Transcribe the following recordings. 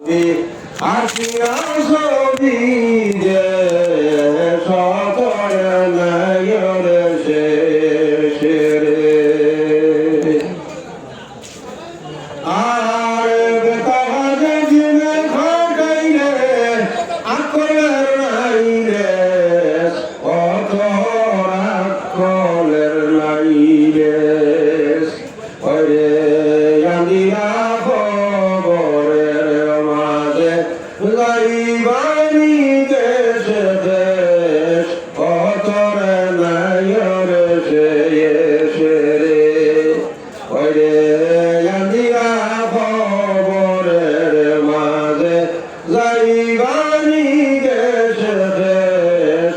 আসিয়া ছবি যে সতর নয়র শেষে আর বেতাজ জিনে খাটাইলে আকলের নাই রে অত আকলের নাই রে ওরে আন্দিরা খবরের মাঝে যাইবানি দেশে দেশ অতর নাই রে শেষে রে ওরে আন্দিরা খবরের মাঝে যাইবানি দেশে দেশ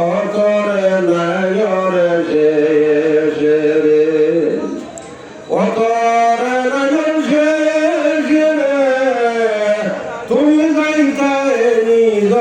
অতর নাই রে শেষে রে অতর নাই শেষে রে তুমি যাইতে নিজ